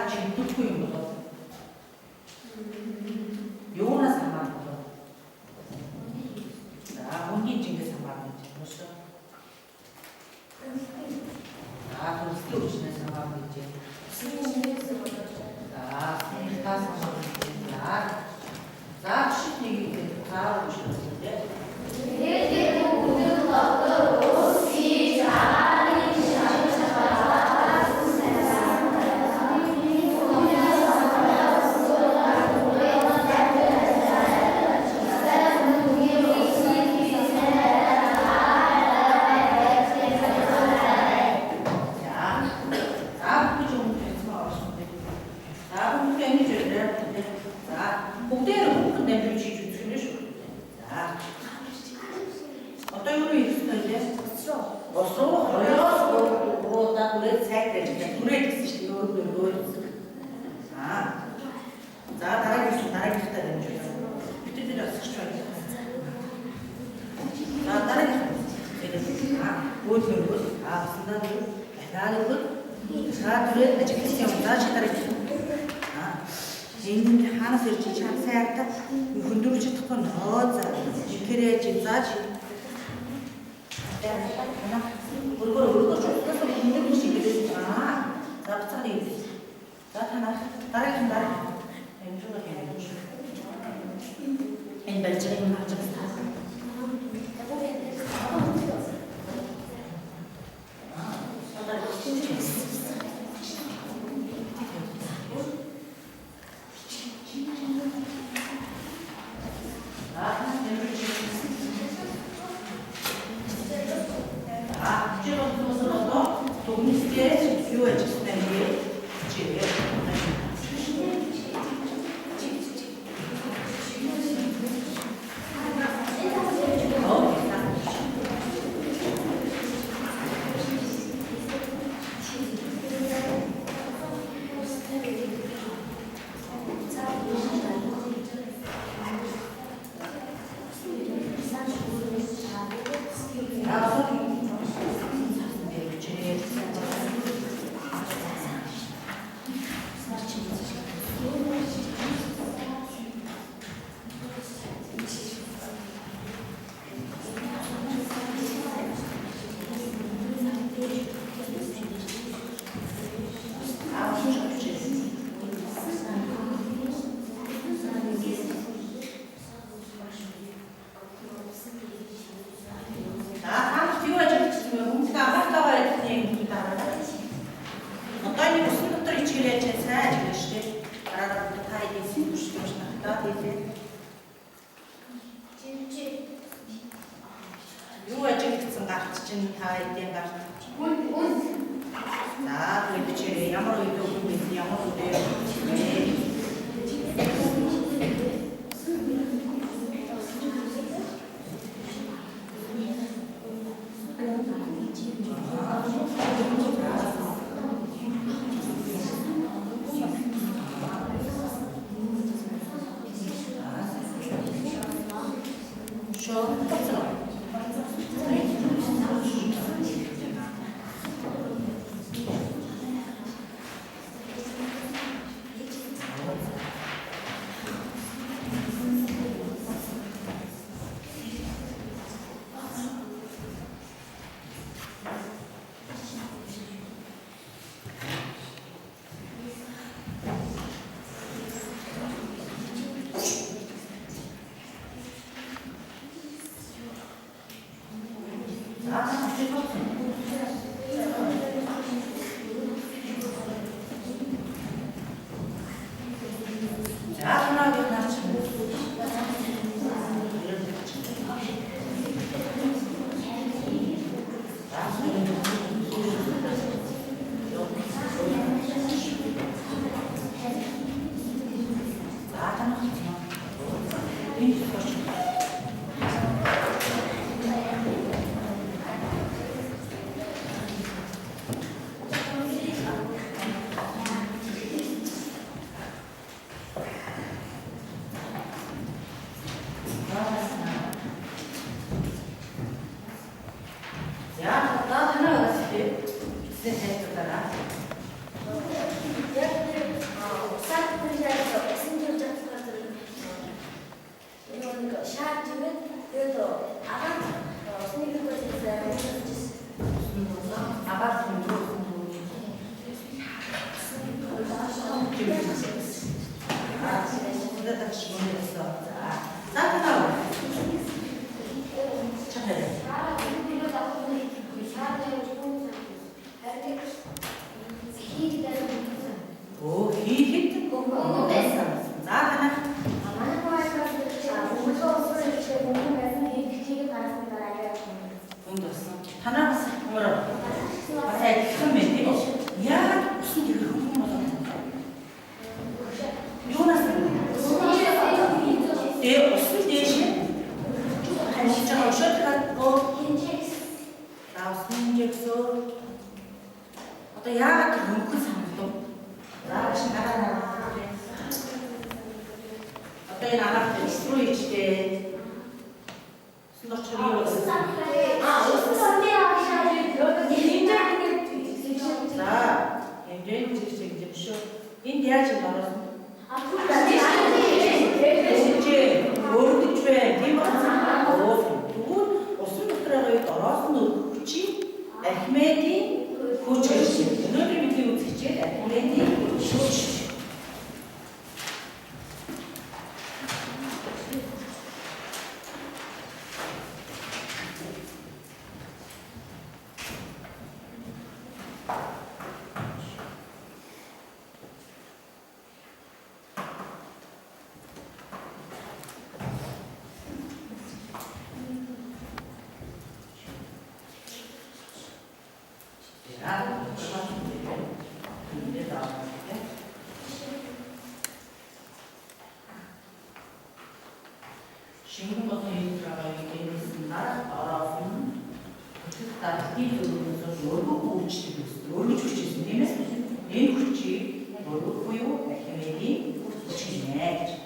자, 지금 듣고 있는 거. 요거나 상관 없어. 자, 원기증에 상관 없지. 벌써. 자, 그 스키오시는 상관 없지. 자, 다 상관 없지. 자, 쉽게 얘기해. 다 오시는데. 네, 네, шаардлагын тэгээд агаан усны гэрээс 무슨 거죠? 아바트 무슨 근데 다 지원했어. 자, 따뜻하고. 차례. 오, 히트 거 됐어. 자, 하나. 응답했어. 하나 봤어. 뭐라? 아이, 큰맨이. 야, 무슨 일을 흥분하다. 요나스. 내 무슨 대신 한 시장 오셔도 갖고 나 무슨 적소 어떤 야 같은 뭉클 상도 나 같이 나가나 어떤 나가도 스로이치게 순덕처리로 자 굉장히 지금 쇼 인디아지 말았어 이제 모르는 주에 네가 두 어떤 것들하고 따라서 놓지 에메디 고쳐지 너를 믿고 있지 에메디 고쳐지 지금 같은 얘기들아가 이게 있으나 알아보면 다 이들으면서 놀고 고치고 있어. 놀고 주시지. 얘는 그렇지. 놀고 보여. 에메디 고치네.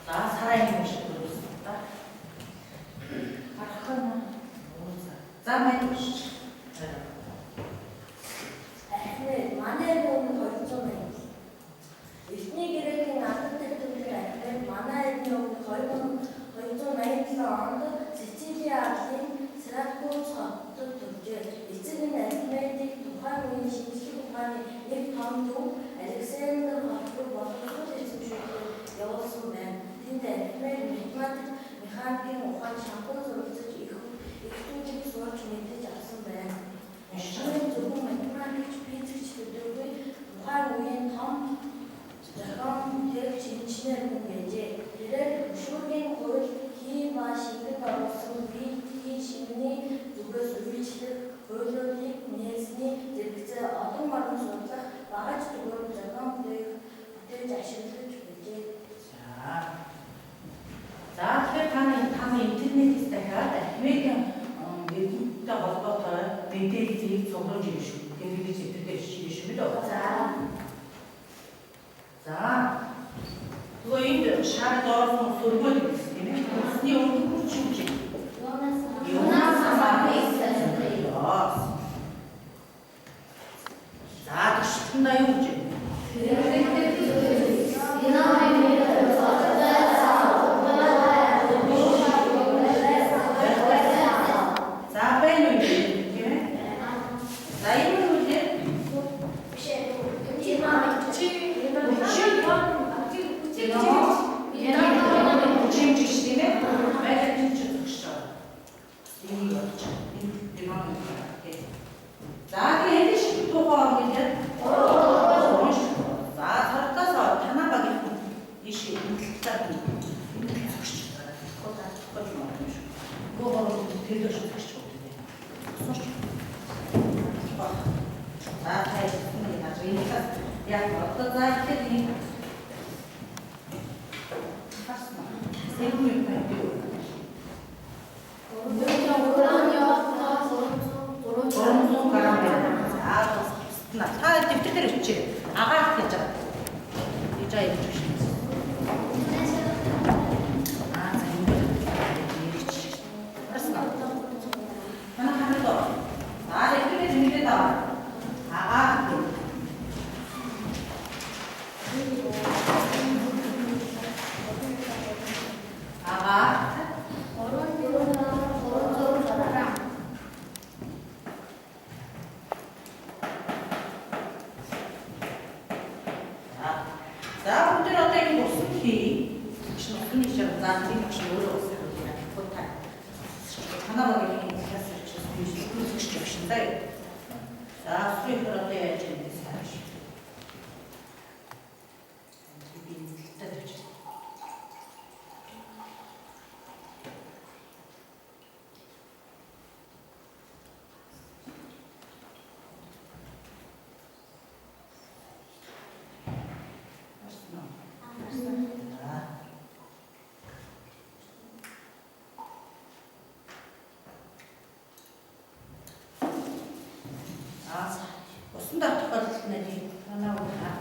나 살아있는 것이 그렇습니다. 하나, 짬에 보시죠. 만화에 보면 더 있잖아요. 이스니기를 나한테 만화에 보면 더 있잖아요. 시치리아긴 스라코 저도 도주 이스는 에스메틱 독화문이 신시국만이 이 밤도 알렉산더 바프로 와서 소리를 주고 여수면 근데 에스메틱 메카닉 오한 샤콘 소리를 주고 이쪽이 수업 중에 되지 않으면 저는 조금 메카닉 주피트치들이 독화문이 밤 약간 대학 진치는 공개제 이를 쇼핑 걸 기마시는 가로서 위 시민이 누구서 위치를 보여주니 내스니 이제 어떤 말을 써서 나가지도 그런 자가 그때 자신을 주겠지. 자, 다음에 인터넷 있다가 매년 외국다 왔다 메시지 속으로 주시고, 데뷔지 그때 주시면 돼. 돌고 있으면 이 얼굴 주지. 나도 싶나 요지. 자, 빼는 이제 나 이거 이제 지금 주시면 매일 주시죠. 이거 나게 해주시고 또 하면 나 살아서 하나밖에 이시 일단 그거 되도 싶으시죠. 나 다했으니 나중에 야 어떤 자이들이 하시나 세금을 받고 저런 가라면 나 사할 때 그때를 좋지. 아가 됐잖아. 여자애 조심. 아, 자 이거 알았어. 하나 더. 나를 크게 준비됐다. 아가. 아가. 자, 문제는 어떤 게 없을지. 혹시 무슨 일이죠? 나한테 혹시 어려웠어요? 못할. 하나밖에 못했어요. 그 혹시 없신데. 자, 수익을 어때야 되는데 사야지. 쓴다 똑같이 쓰네. 하나하고 다.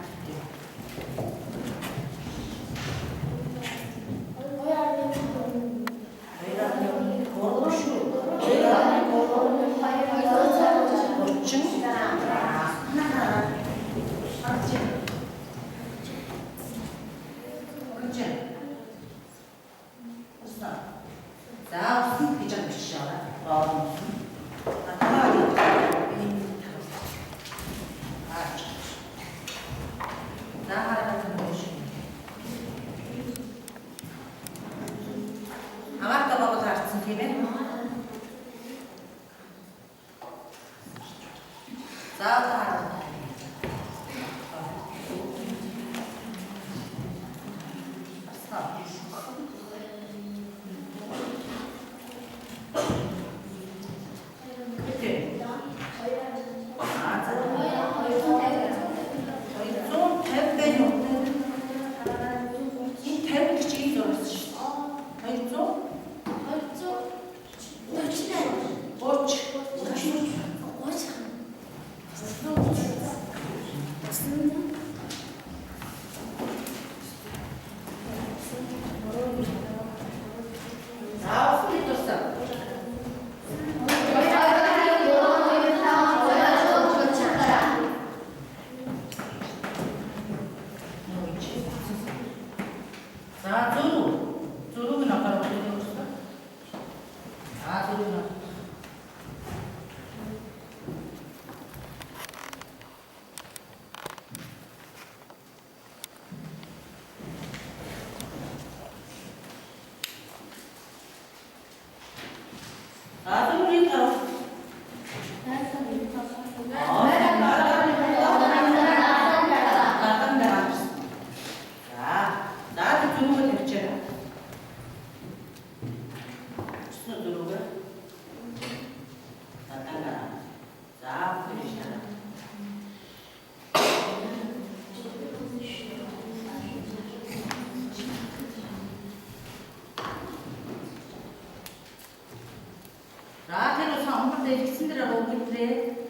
라테노 상황인데 힘들어 보이는데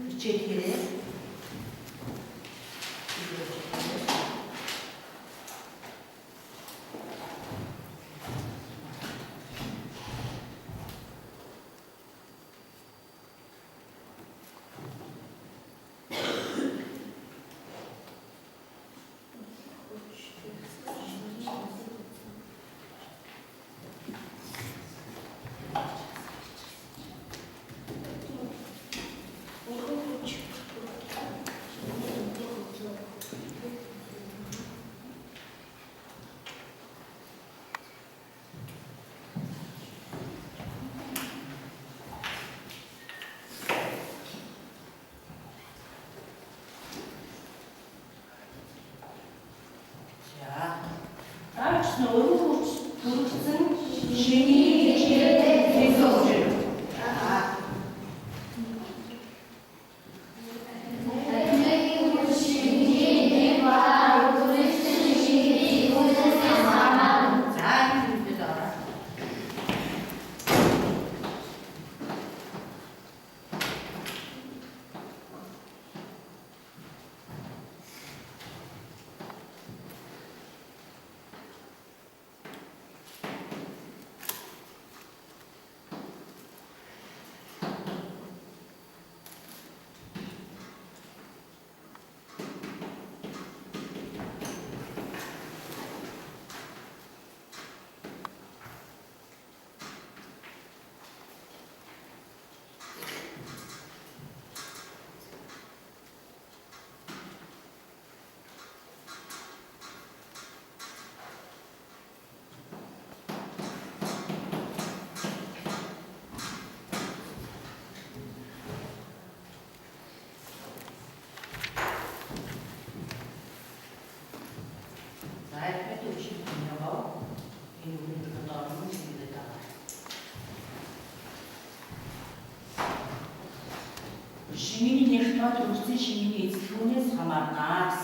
이렇게 Шимини нехто турци шимини эцлүүнээс хамаарнаас.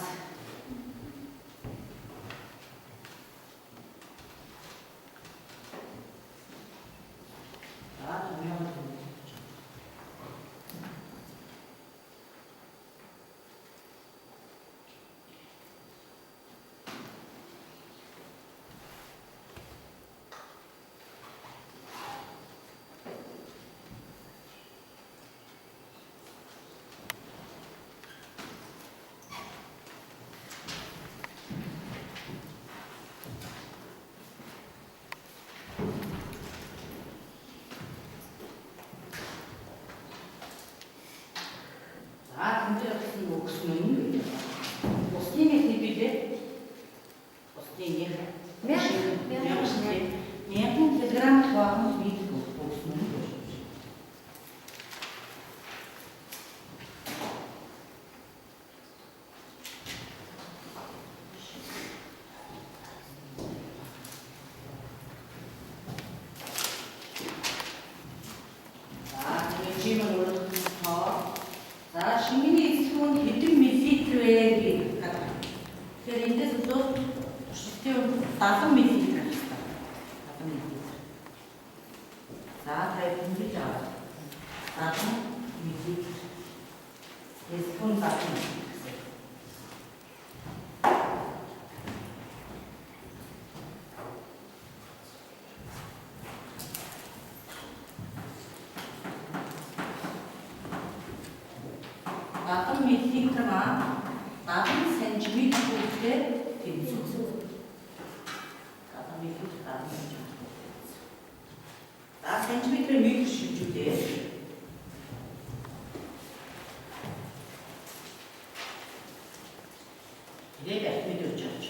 За шимний эцлүүн хэдэн миллилитр вэ гэж гадаг. Тэгэхээр эндээс бол туршилтын 70 миллилитр байна. 70 миллилитр. За тавь хэмжиж аваа. 70 миллилитр. Эцлүүн 70 миллилитр. миллилитраа 70 см хүртэл тэмцүү. 70 миллилитр 70 см метр шилжүүлээ. Тэгээд ахмад өчөөч.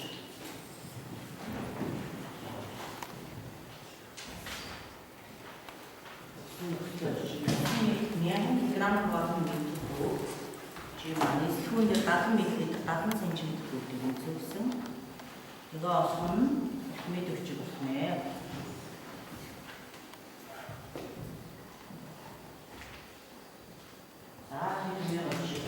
грамм болон 지금 수온대 70ml, 70cm 되고 있어요. 이거 선 밑으로 찍었네. 자, 해주면 없이.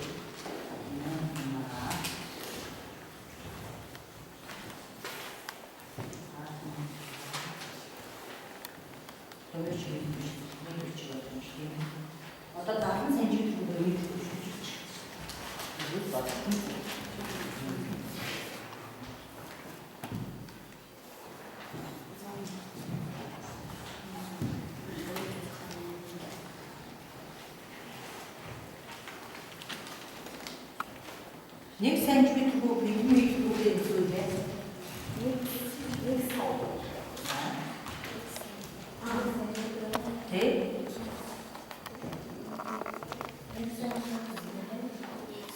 어떤 다른 센지 정도 밑으로 Нэг сантиметр хүү миллиметр хүү гэдэг нэг сая. Тэ?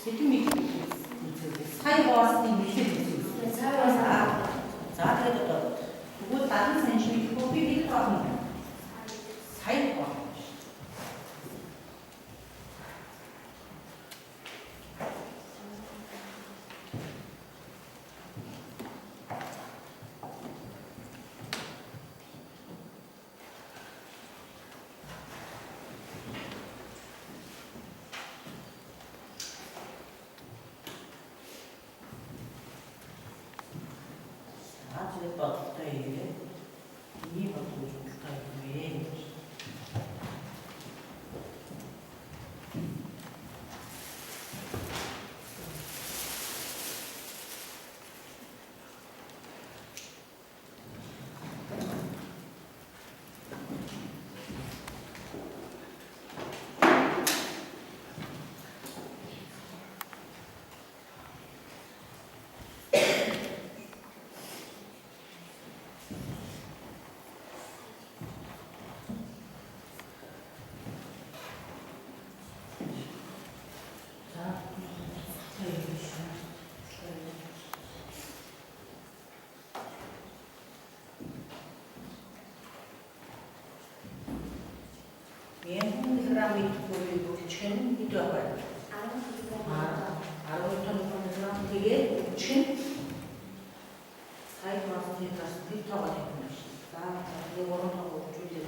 сантиметр. сая хоосны миллиметр. За тэгээд одоо тэгвэл 70 сантиметр хүү бид тоохно. сая хоос. 이 이해가 좀 왜? Ramai tu için video var. Arabutun diye için hayvanın bir tava yapmış. Daha bir orada oturuyor.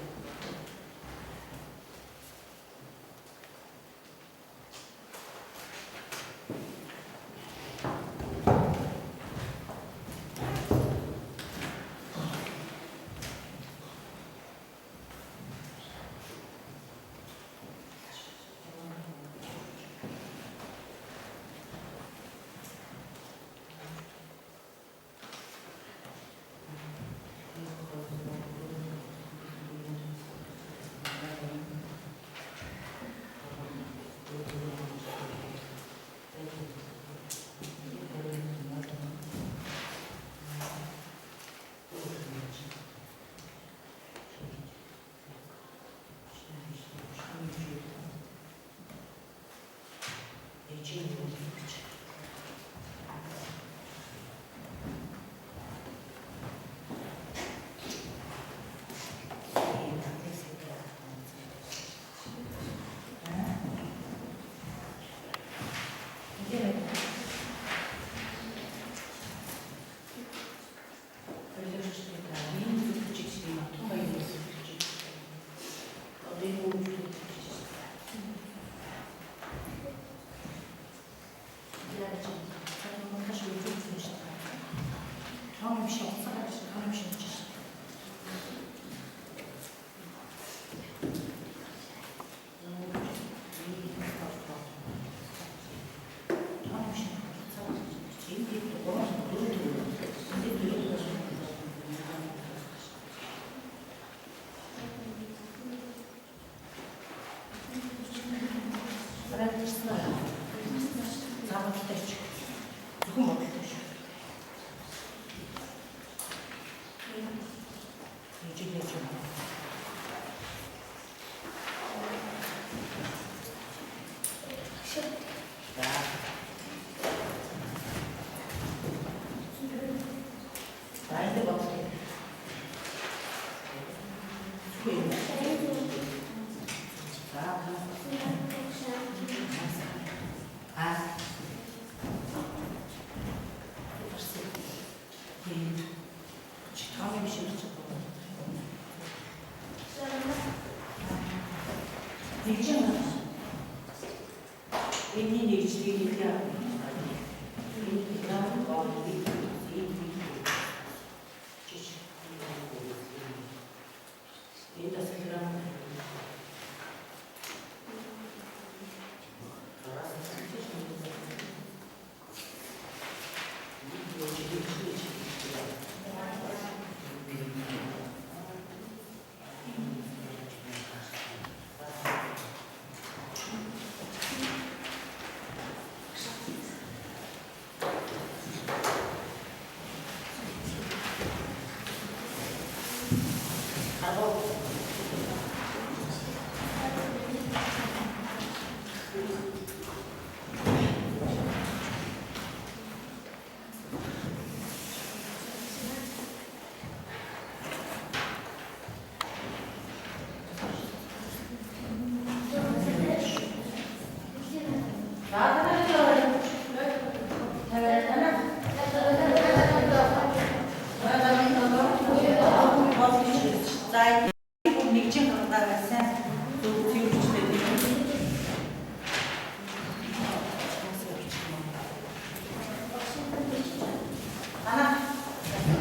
Ana,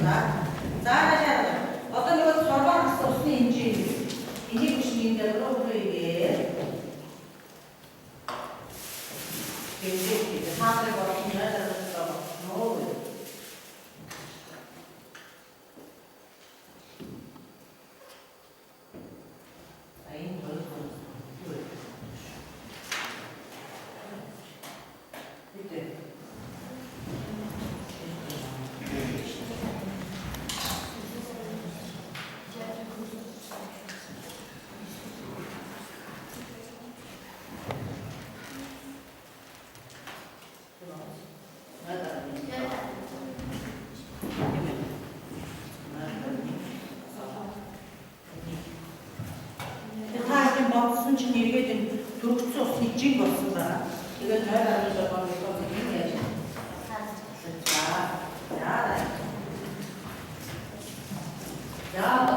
tá? Tá, já. олсон чинь эргээд энэ дөрөвцөн усны жиг болсон байна. Тэгээд 0.6 он юм яаж. За.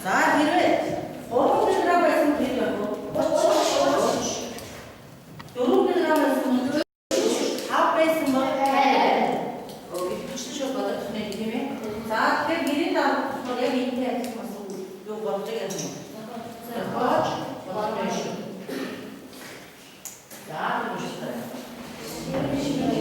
За хэрвээ 3 кг байсан хэрэг яг 4 кг байсан 5 байсан бол өчигдөр бодож байна тийм ээ. За тэгэхээр гэрийн давуу яг энэтэй адилхан юу болж байгаа юм. Зааж бодож шүү. За үгүй Thank you.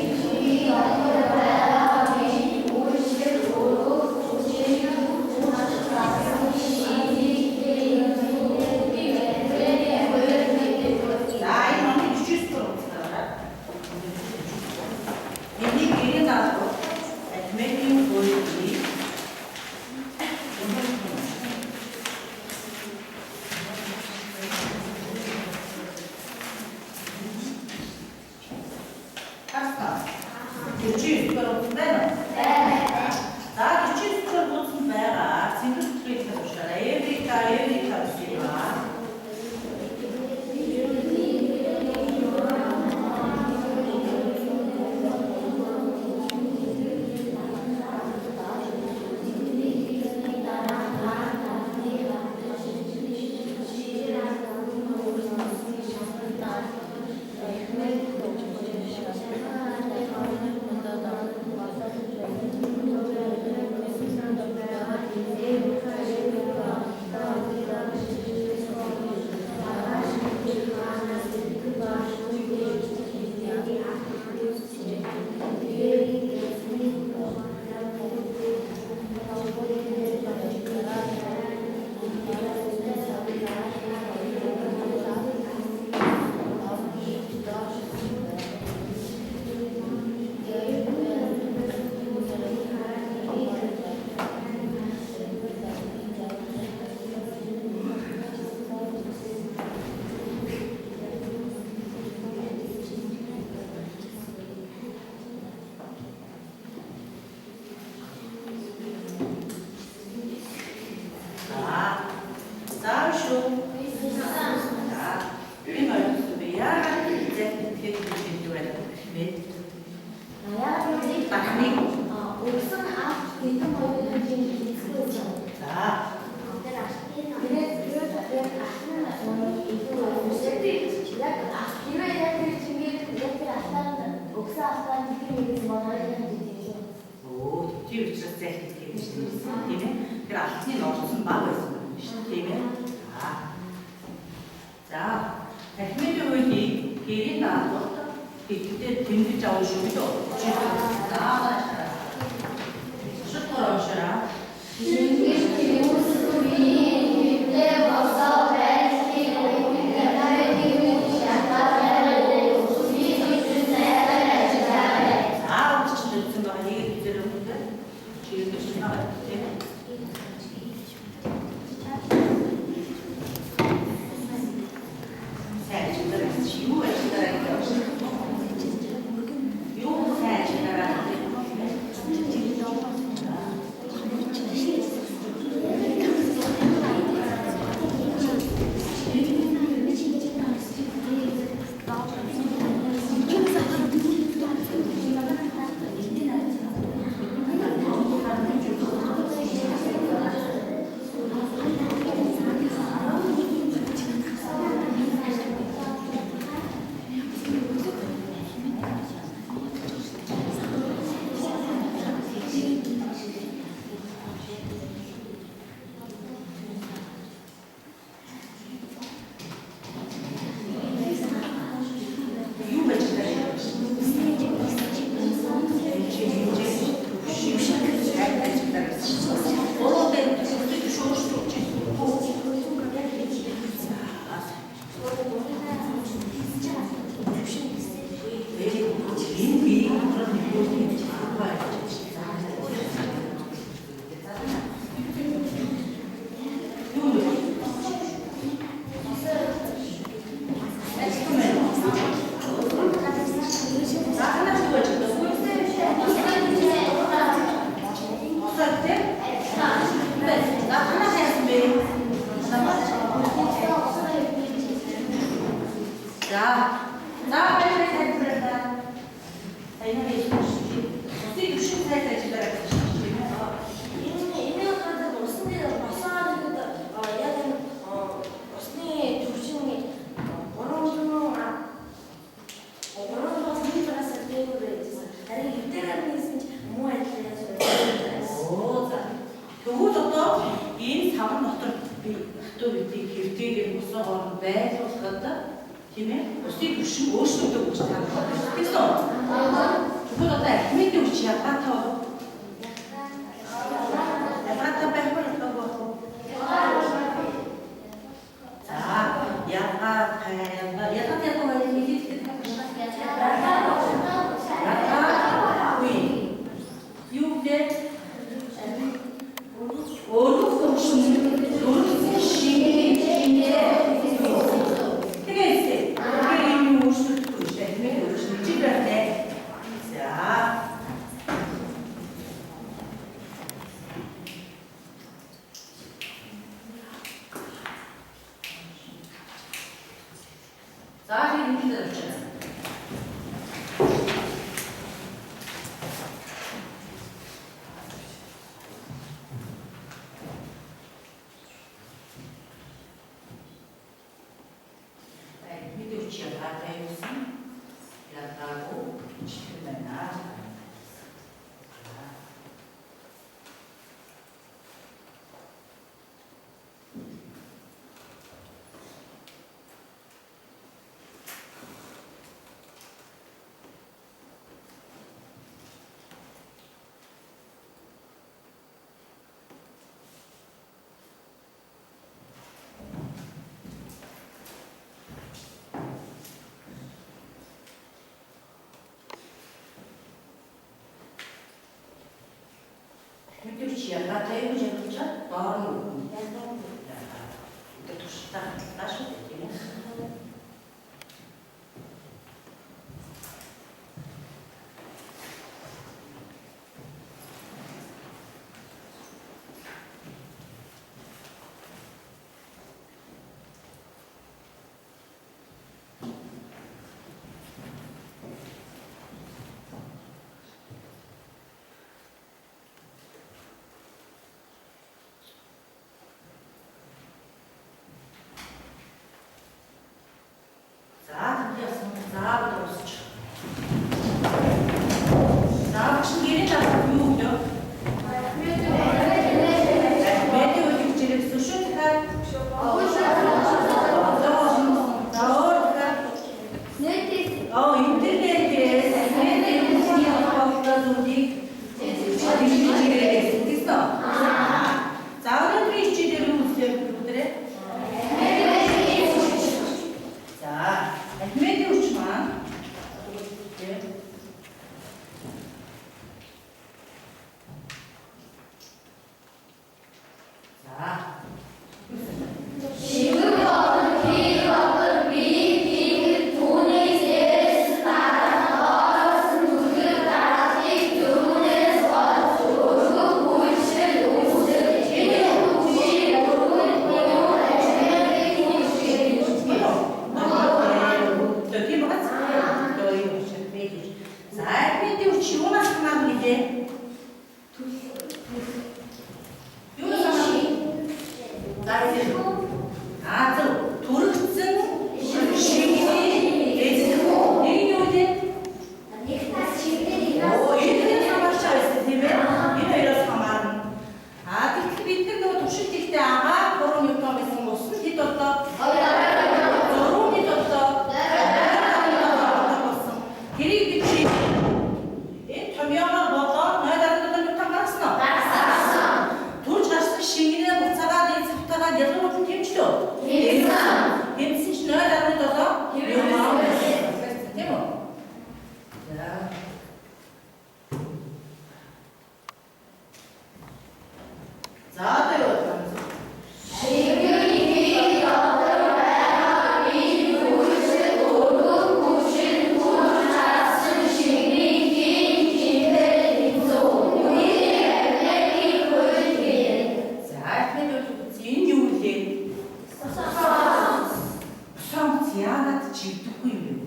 живдэггүй юм.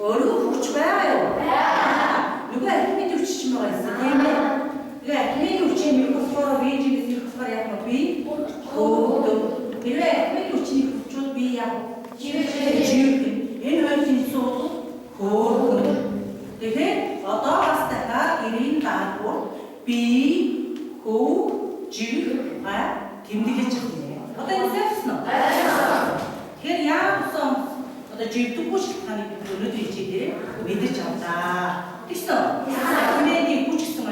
Өөрөө хүч байгаа юу? Нөгөө архимед хүч юм байгаа юм тийм ээ. Тэгээ архимед хүчийн нэг болохоор вижнээс ирэх болохоор яг нь би хөөдөв. Тэгээ архимед хүчний хүчүүд би яг живэх. Энэ хоёрын суулгал хөөдөв. Тэгэхээр одоо бас дахиад ирийн даалгавар би хөө живэх тэмдэглэж байна. Одоо энэ сайжсан уу? Тэгэхээр яасан одоо живдэггүй шалтгааныг бид өнөөдөр хичээлээр мэдэрч авлаа. Тэгсэн үү? Архимедийн хүч гэсэн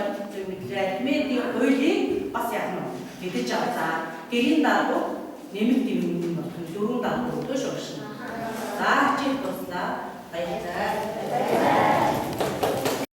мэдлээ. Архимедийн хуулийг бас яг нь мэдэрч авлаа. Гэрийн даалгавар нэмэлт юм болох 4 даалгавар өгдөө шууршина. За хичээл дуслаа. Баярлалаа.